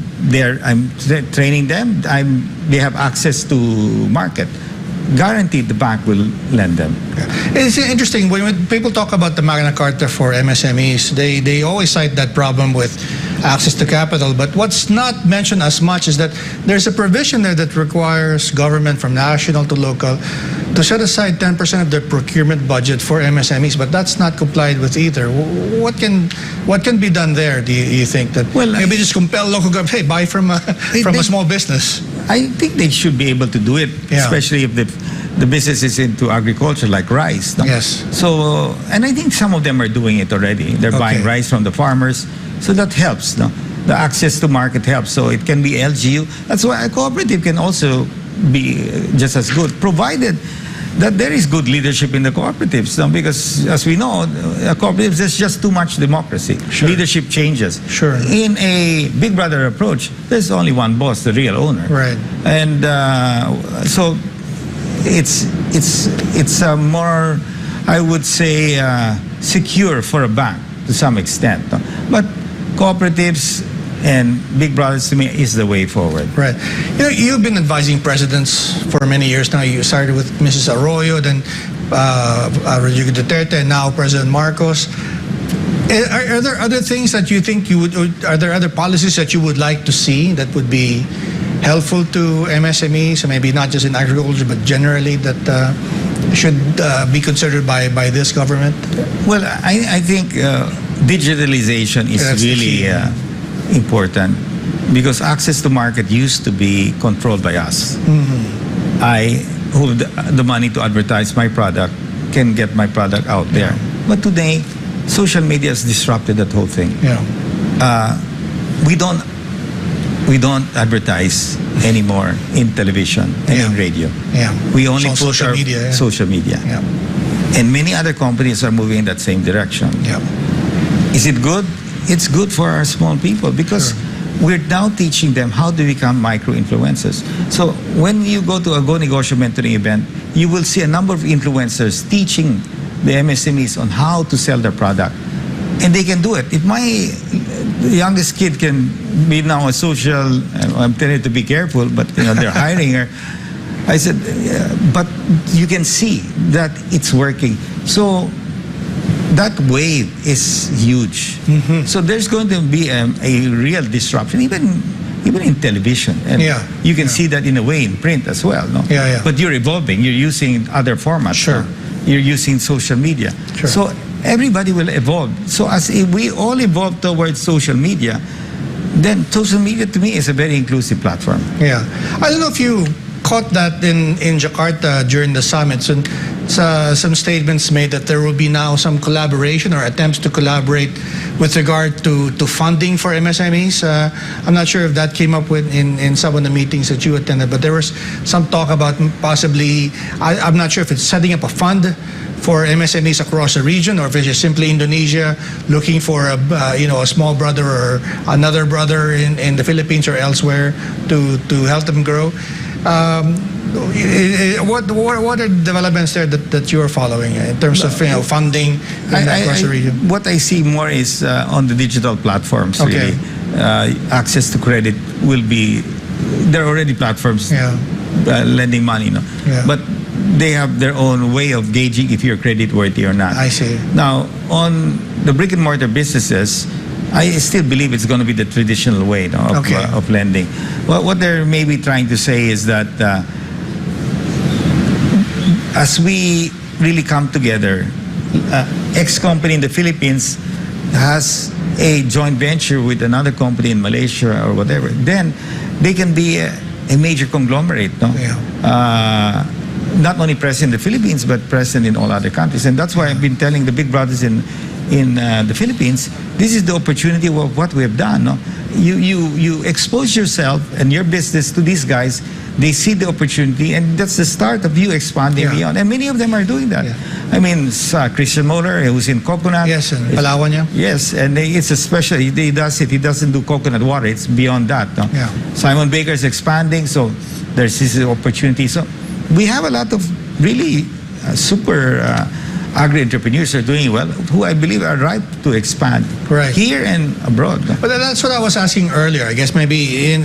training them. They have access to market. Guaranteed the bank will lend them. It's interesting when people talk about the Magna Carta for MSMEs, they always cite that problem with access to capital. But what's not mentioned as much is that there's a provision there that requires government from national to local to set aside 10% of their procurement budget for MSMEs, but that's not complied with either. What can be done there? Do you think that maybe just compel local government, hey, buy from a small business? I think they should be able to do it, especially if the business is into agriculture like rice. No? Yes. So, and I think some of them are doing it already. They're buying rice from the farmers, so that helps. No? The access to market helps. So it can be LGU. That's why a cooperative can also be just as good, provided that there is good leadership in the cooperatives. No? Because as we know, cooperatives, there's just too much democracy. Leadership changes. In a big brother approach, there's only one boss, the real owner. Right. And so it's more, I would say, secure for a bank to some extent. No? But cooperatives and big brothers, to me, is the way forward. Right. You've been advising presidents for many years now. You started with Mrs. Arroyo, then Rodrigo Duterte, and now President Marcos. Are there other things that you think you would, or are there other policies that you would like to see that would be helpful to MSMEs, maybe not just in agriculture, but generally that should be considered by this government? Well, I think digitalization is That's the really key. important because access to market used to be controlled by us. I hold the money to advertise my product, can get my product out there. But today, social media has disrupted that whole thing. Yeah. We don't advertise anymore in television and in radio. Yeah. We only So put social our media, yeah. social media. Yeah. And many other companies are moving in that same direction. Yeah. Is it good? It's good for our small people because we're now teaching them how to become micro-influencers. So when you go to a Go Negosyo mentoring event, you will see a number of influencers teaching the MSMEs on how to sell their product. And they can do it. If my youngest kid can be now a social, I'm telling you to be careful, but they're hiring her. I said, but you can see that it's working. So that wave is huge. So there's going to be a real disruption, even in television. And you can see that in a way in print as well. No? Yeah. But you're evolving. You're using other formats. Sure. No? You're using social media. Sure. So everybody will evolve. So as we all evolve towards social media, then social media to me is a very inclusive platform. Yeah. I don't know if you caught that in Jakarta during the summit. So, some statements made that there will be now some collaboration or attempts to collaborate with regard to funding for MSMEs. I'm not sure if that came up with in some of the meetings that you attended, but there was some talk about possibly, I'm not sure if it's setting up a fund for MSMEs across the region, or if it's just simply Indonesia looking for a small brother or another brother in the Philippines or elsewhere to help them grow. What are the developments there that you are following in terms of funding across the region? What I see more is on the digital platforms. Okay. Really, access to credit will be. There are already platforms lending money, but they have their own way of gauging if you're credit worthy or not. I see. Now, on the brick and mortar businesses, I still believe it's going to be the traditional way of lending. What they're maybe trying to say is that as we really come together, X company in the Philippines has a joint venture with another company in Malaysia or whatever, then they can be a major conglomerate. Not only present in the Philippines, but present in all other countries. And that's why I've been telling the big brothers in the Philippines, this is the opportunity of what we have done. No? You expose yourself and your business to these guys. They see the opportunity, and that's the start of you expanding beyond. And many of them are doing that. I mean, Christian Moller, who's in coconut. Yes, in Palawan, Yes, and it's a special. He does it. He doesn't do coconut water. It's beyond that. No? Simon Baker is expanding, so there's this opportunity. So we have a lot of really super agri-entrepreneurs are doing well, who I believe are ripe to expand here and abroad. But that's what I was asking earlier. I guess maybe in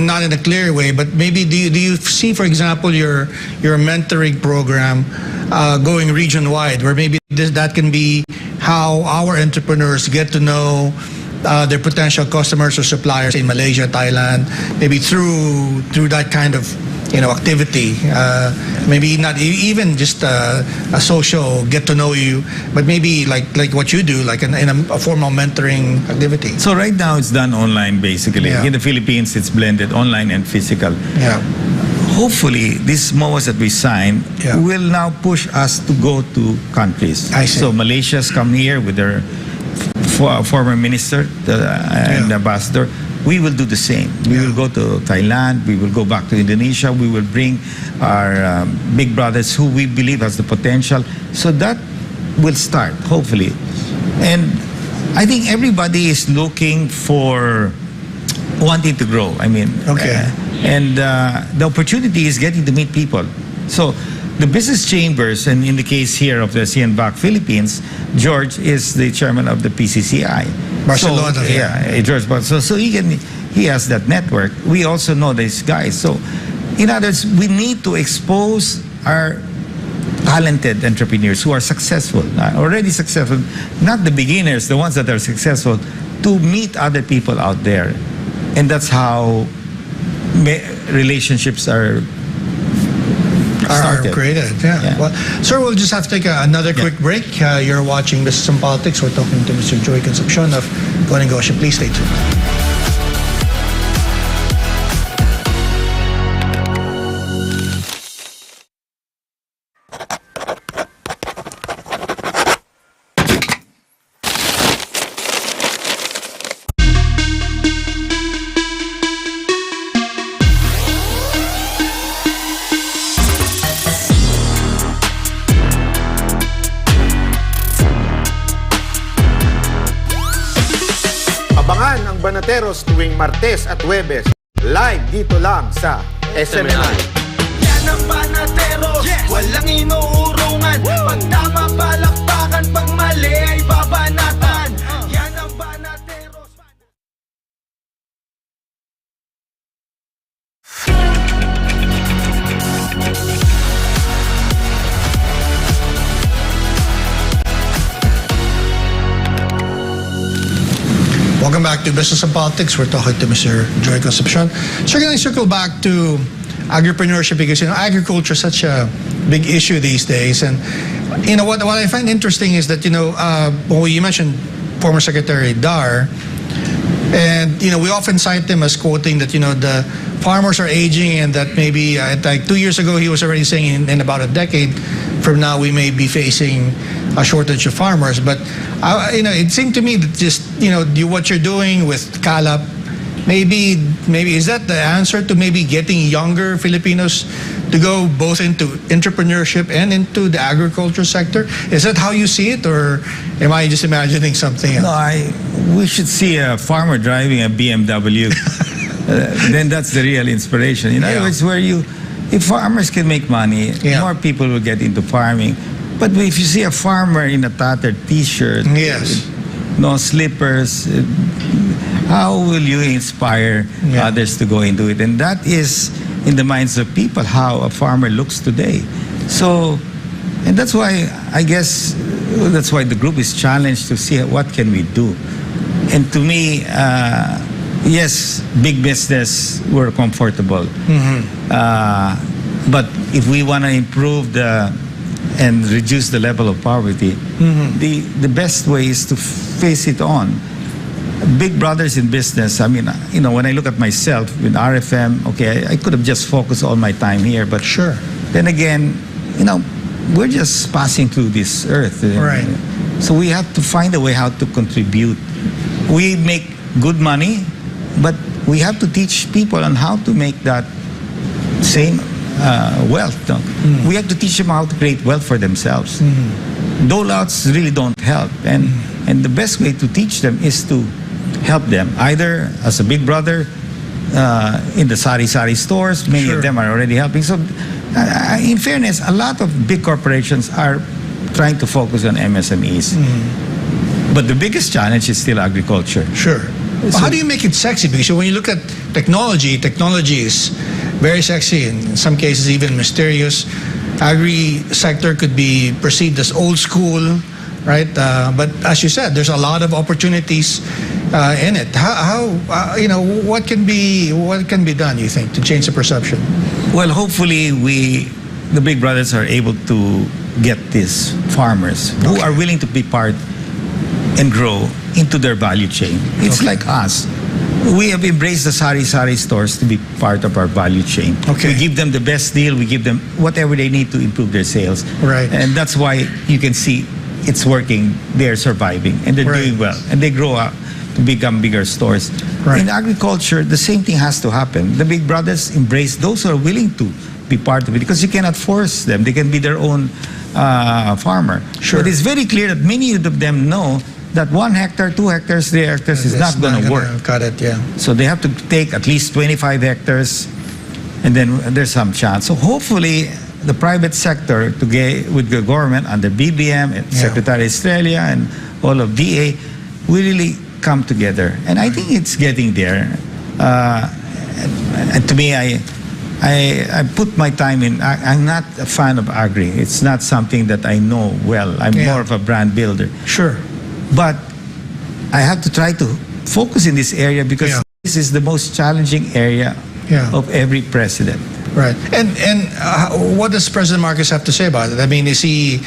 not in a clear way, but maybe do you see, for example, your mentoring program going region-wide, where maybe that can be how our entrepreneurs get to know their potential customers or suppliers in Malaysia, Thailand, maybe through that kind of activity, maybe not even just a social get to know you, but maybe like what you do, like in a formal mentoring activity. So right now it's done online basically. In the Philippines it's blended online and physical. Hopefully these MOAs that we sign will now push us to go to countries. I see. So Malaysia's come here with their former minister and ambassador. We will do the same. We will go to Thailand. We will go back to Indonesia. We will bring our big brothers who we believe has the potential. So that will start, hopefully. And I think everybody is looking for wanting to grow. I mean, and the opportunity is getting to meet people. So the business chambers, and in the case here of the ASEAN BAC Philippines, George is the chairman of the PCCI. Barcelona. So, George. So he has that network. We also know these guys. So, in other words, we need to expose our talented entrepreneurs who are successful, already successful, not the beginners, the ones that are successful, to meet other people out there. And that's how relationships are started. Created, yeah. Well, sir, we'll just have to take another quick break. You're watching Business and Politics. We're talking to Mr. Joey Concepcion of Go Negosyo. Please stay tuned. Abangan ang Banateros tuwing Martes at Huwebes. Live dito lang sa SMNI. Yan ang Banateros, walang inuurungan. Pag tama palakpakan, pag mali ay babanatan. Yan ang Banateros. Welcome back to Business and Politics. We're talking to Mr. Joey Concepcion. So can I circle back to agripreneurship, because agriculture is such a big issue these days. And what I find interesting is that when you mentioned former Secretary Dar, and we often cite him as quoting that the farmers are aging, and that maybe like 2 years ago he was already saying in about a decade from now we may be facing a shortage of farmers. But it seemed to me that just what you're doing with Calap, maybe is that the answer to maybe getting younger Filipinos to go both into entrepreneurship and into the agriculture sector? Is that how you see it, or am I just imagining something else? No, we should see a farmer driving a BMW. Then that's the real inspiration. In other words, if farmers can make money, more people will get into farming. But if you see a farmer in a tattered T-shirt, no slippers, how will you inspire others to go into it? And that is in the minds of people how a farmer looks today. So, and that's why I guess that's why the group is challenged to see what can we do. And to me, yes, big business, we're comfortable. But if we want to improve and reduce the level of poverty, the best way is to face it on. Big brothers in business, I mean, when I look at myself with RFM, okay, I could have just focused all my time here, but then again, we're just passing through this earth. Right. So we have to find a way how to contribute. We make good money, but we have to teach people on how to make that same wealth. We have to teach them how to create wealth for themselves. Dole-outs really don't help, and the best way to teach them is to help them either as a big brother in the sari-sari stores. Many of them are already helping. So in fairness, a lot of big corporations are trying to focus on MSMEs. But the biggest challenge is still agriculture. Well, how do you make it sexy? Because when you look at technology is very sexy, in some cases even mysterious. Agri-sector could be perceived as old school, right? But as you said, there's a lot of opportunities in it. What can be done, you think, to change the perception? Well, hopefully the big brothers are able to get these farmers who are willing to be part and grow into their value chain. It's like us. We have embraced the sari-sari stores to be part of our value chain. We give them the best deal. We give them whatever they need to improve their sales. Right. And that's why you can see it's working. They're surviving and they're doing well. And they grow up to become bigger stores. In agriculture, the same thing has to happen. The big brothers embrace those who are willing to be part of it, because you cannot force them. They can be their own farmer. But it's very clear that many of them know that 1 hectare, 2 hectares, 3 hectares is not going to work. Got it, So they have to take at least 25 hectares, and then there's some chance. So hopefully, the private sector, with the government under BBM and Secretary Estrella and all of DA, will really come together. And I think it's getting there. And to me, I put my time in. I'm not a fan of agri. It's not something that I know well. I'm more of a brand builder. Sure. But I have to try to focus in this area because this is the most challenging area of every president. Right. And what does President Marcos have to say about it? I mean, is he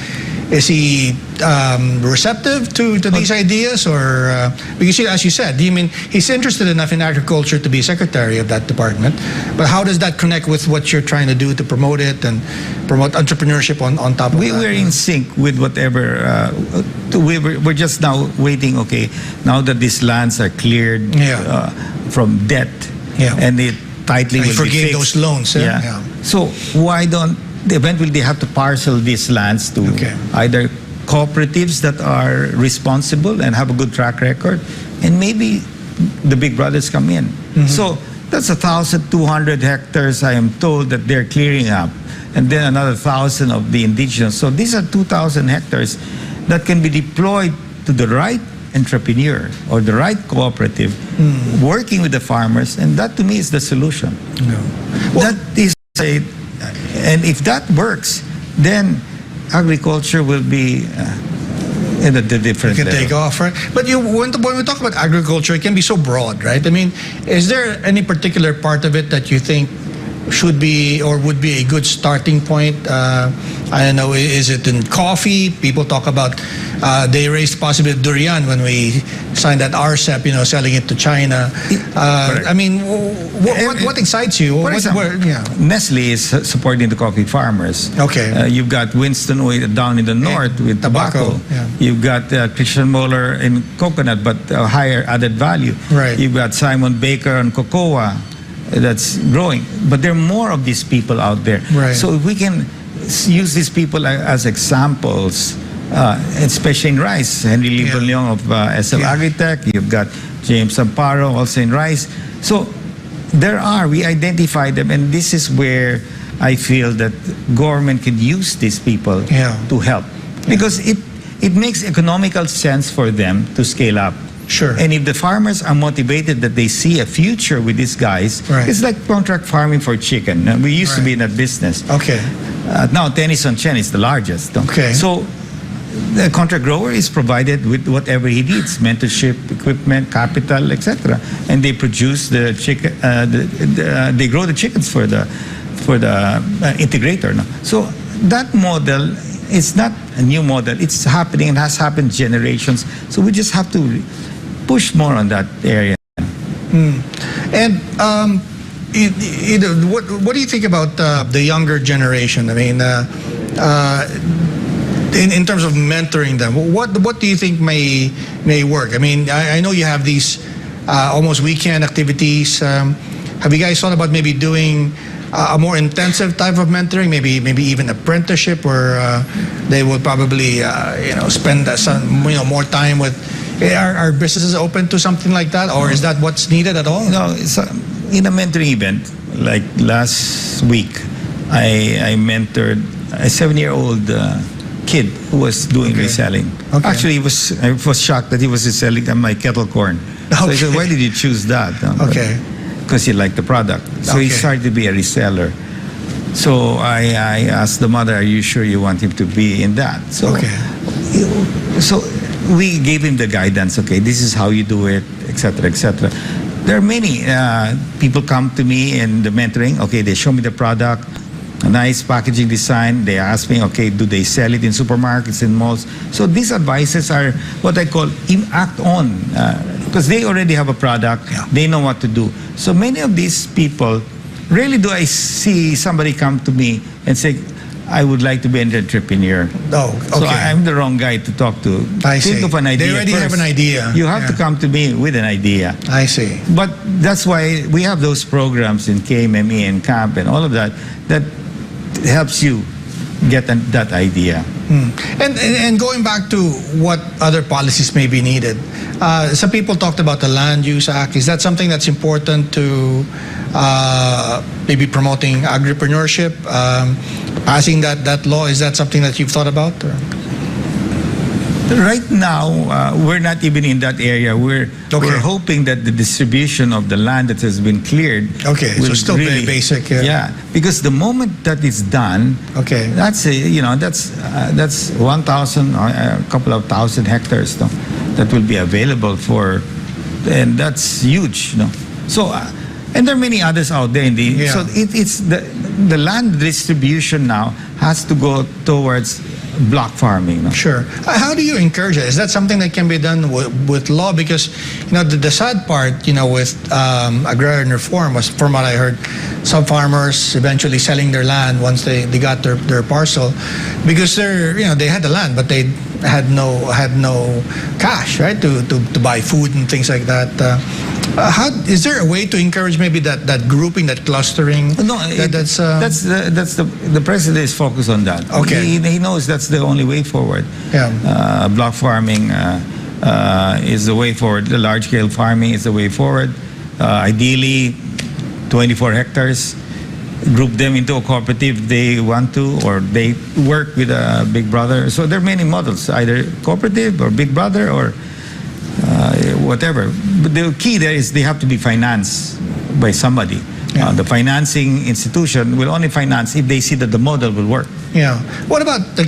receptive to these ideas, or because as you said, I mean, he's interested enough in agriculture to be secretary of that department, but how does that connect with what you're trying to do to promote it and promote entrepreneurship on top of that? We're in sync with whatever. We're just now waiting. Okay, now that these lands are cleared from debt, and the titling will be fixed. Those loans. So why don't eventually they have to parcel these lands to either cooperatives that are responsible and have a good track record, and maybe the big brothers come in. So that's 1,200 hectares I am told that they're clearing up, and then another 1,000 of the indigenous. So these are 2,000 hectares that can be deployed to the right entrepreneur or the right cooperative working with the farmers, and that to me is the solution. Well, that is and if that works, then agriculture will be in a different level. It can take off, right? But when we talk about agriculture, it can be so broad, right? I mean, is there any particular part of it that you think should be or would be a good starting point? I don't know, is it in coffee? People talk about, they raised the possibility of durian when we signed that RCEP, selling it to China. I mean, what excites you? Nestle is supporting the coffee farmers. Okay. You've got Winston down in the north with tobacco. You've got Christian Moeller in coconut, but higher added value. Right. You've got Simon Baker on cocoa that's growing. But there are more of these people out there. Right. So if we can use these people as examples, especially in rice. Henry Lee Leong of SL Agritech. You've got James Amparo also in rice. So we identify them, and this is where I feel that government can use these people to help. Because it makes economical sense for them to scale up. Sure. And if the farmers are motivated that they see a future with these guys, it's like contract farming for chicken. We used to be in that business. Okay. Now Tennyson Chen is the largest. Okay. So the contract grower is provided with whatever he needs: mentorship, equipment, capital, etc. And they produce the chicken. They grow the chickens for the integrator. No? So that model is not a new model. It's happening and has happened generations. So we just have to push more on that area. And what do you think about the younger generation? I mean, in terms of mentoring them, what do you think may work? I mean, I know you have these almost weekend activities. Have you guys thought about maybe doing a more intensive type of mentoring, maybe even apprenticeship, where they will probably spend more time with? Are businesses open to something like that, or is that what's needed at all? No, in a mentoring event like last week, I mentored a 7-year-old kid who was doing reselling. Okay. Actually, I was shocked that he was reselling my kettle corn. So I said, "Why did you choose that?" Because he liked the product. So he started to be a reseller. So I asked the mother, "Are you sure you want him to be in that?" So, so we gave him the guidance. Okay, this is how you do it, etc., etc. There are many people come to me in the mentoring. Okay, they show me the product, a nice packaging design. They ask me, okay, do they sell it in supermarkets, in malls? So these advices are what I call act on, because they already have a product. They know what to do. So many of these people, rarely do I see somebody come to me and say, I would like to be an entrepreneur. Oh, okay. So I'm the wrong guy to talk to. Think of an idea. They already have an idea. You have to come to me with an idea. I see. But that's why we have those programs in KMME and CAMP and all of that helps you get that idea. And going back to what other policies may be needed, some people talked about the Land Use Act. Is that something that's important to maybe promoting agripreneurship? Passing that law, is that something that you've thought about? Or? Right now, we're not even in that area. We're hoping that the distribution of the land that has been cleared. Okay, so will still very basic. Yeah, because the moment that it's done, that's that's 1,000 or a couple of thousand hectares, no, that will be available for, and that's huge, no. So, and there are many others out there in the. So it's the land distribution now has to go towards block farming. No? Sure. How do you encourage it? Is that something that can be done with law? Because, the sad part, with agrarian reform was, from what I heard, some farmers eventually selling their land once they got their parcel, because they had the land, but they had no cash, right, to buy food and things like that. Is there a way to encourage maybe that grouping, that clustering? No, that's the president is focused on that. Okay, he knows that's the only way forward. Yeah, block farming is the way forward. The large scale farming is the way forward. Ideally, 24 hectares. Group them into a cooperative if they want to, or they work with a big brother. So there are many models, either cooperative or big brother or whatever. But the key there is they have to be financed by somebody. Yeah. The financing institution will only finance if they see that the model will work. Yeah. What about the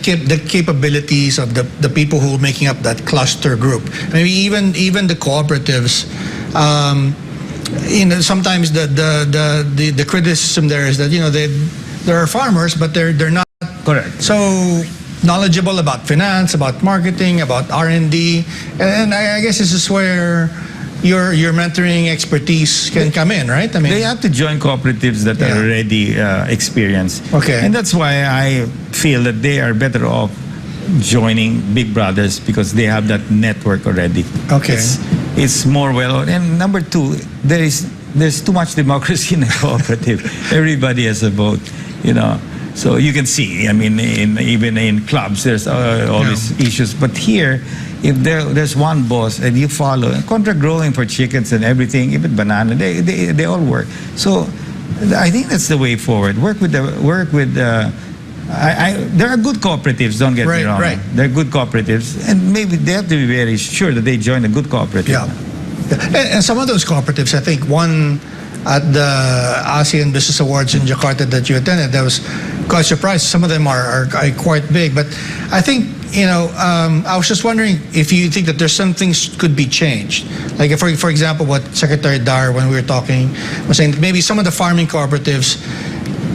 capabilities of the people who are making up that cluster group? Maybe even the cooperatives. Sometimes the criticism there is that there are farmers, but they're not Correct. so knowledgeable about finance, about marketing, about R&D, and I guess this is where your mentoring expertise can come in, right? I mean, they have to join cooperatives that are already experienced. Okay. And that's why I feel that they are better off joining big brothers, because they have that network already. Okay. It's more well. And number two, there's too much democracy in a cooperative. Everybody has a vote, So you can see, I mean, even in clubs, there's all these issues. But here, if there's one boss and you follow, contract growing for chickens and everything, even banana, they all work. So I think that's the way forward. There are good cooperatives, don't get me wrong. Right. There are good cooperatives, and maybe they have to be very sure that they join a good cooperative. Yeah. And some of those cooperatives, I think one at the ASEAN Business Awards in Jakarta that you attended, that was quite surprised. Some of them are quite big, but I think, I was just wondering if you think that there's some things could be changed. Like, for example, what Secretary Dar, when we were talking, was saying that maybe some of the farming cooperatives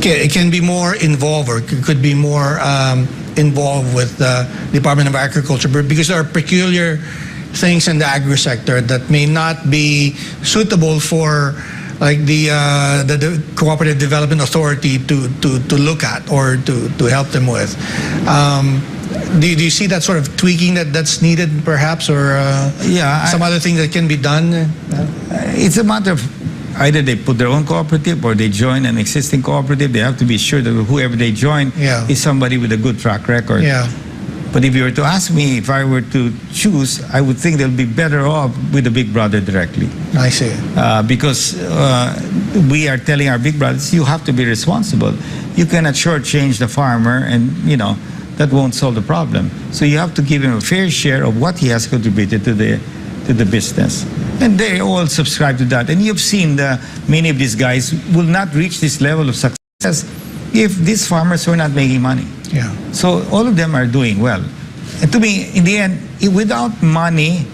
can be more involved, or could be more involved with the Department of Agriculture, because there are peculiar things in the agri sector that may not be suitable for like the Cooperative Development Authority to look at or to help them with. Do you see that sort of tweaking that's needed, perhaps, or some other thing that can be done? It's a matter of either they put their own cooperative or they join an existing cooperative. They have to be sure that whoever they join is somebody with a good track record. Yeah. But if you were to ask me, if I were to choose, I would think they'll be better off with the big brother directly. I see. Because we are telling our big brothers, you have to be responsible. You cannot shortchange the farmer, and that won't solve the problem. So you have to give him a fair share of what he has contributed to the business. And they all subscribe to that. And you've seen many of these guys will not reach this level of success if these farmers were not making money. Yeah. So all of them are doing well. And to me, in the end, without money,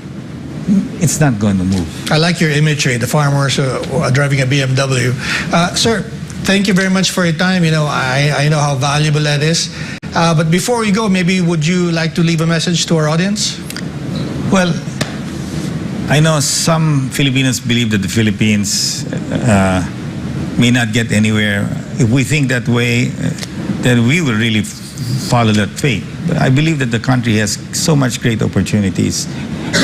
it's not going to move. I like your imagery, the farmers driving a BMW. Sir, thank you very much for your time. I know how valuable that is. But before we go, maybe would you like to leave a message to our audience? Well, I know some Filipinos believe that the Philippines may not get anywhere. If we think that way, then we will really follow that fate. But I believe that the country has so much great opportunities.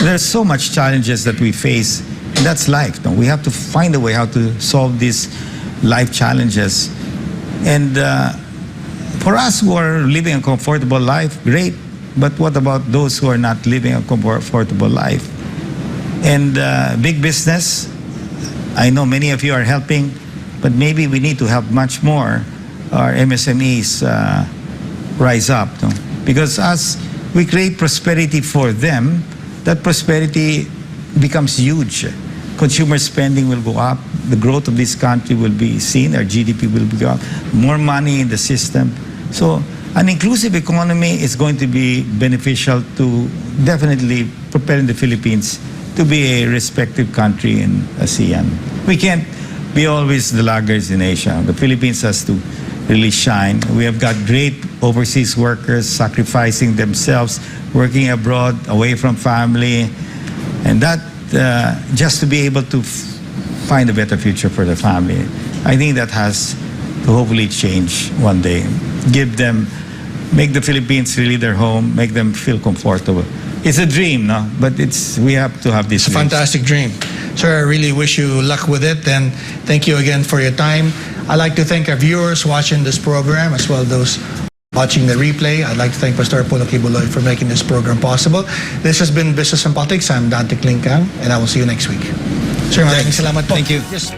There's so much challenges that we face, and that's life. No? We have to find a way how to solve these life challenges. And for us who are living a comfortable life, great. But what about those who are not living a comfortable life? And big business, I know many of you are helping, but maybe we need to help much more our MSMEs rise up. No? Because as we create prosperity for them, that prosperity becomes huge. Consumer spending will go up, the growth of this country will be seen, our GDP will go up, more money in the system. So an inclusive economy is going to be beneficial to definitely preparing the Philippines to be a respective country in ASEAN. We can't be always the laggards in Asia. The Philippines has to really shine. We have got great overseas workers sacrificing themselves, working abroad, away from family, and that just to be able to find a better future for the family. I think that has to hopefully change one day. Give them, make the Philippines really their home, make them feel comfortable. It's a dream, no? But we have to have this. It's a fantastic dream. Sir, I really wish you luck with it, and thank you again for your time. I'd like to thank our viewers watching this program, as well as those watching the replay. I'd like to thank Pastor Apollo Kibuloy for making this program possible. This has been Business and Politics. I'm Dante Klink, and I will see you next week. Sir, maraming salamat po. Thank you. Yes.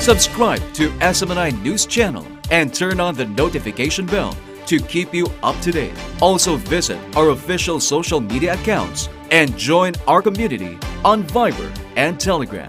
Subscribe to SMNI News Channel and turn on the notification bell to keep you up to date. Also visit our official social media accounts and join our community on Viber and Telegram.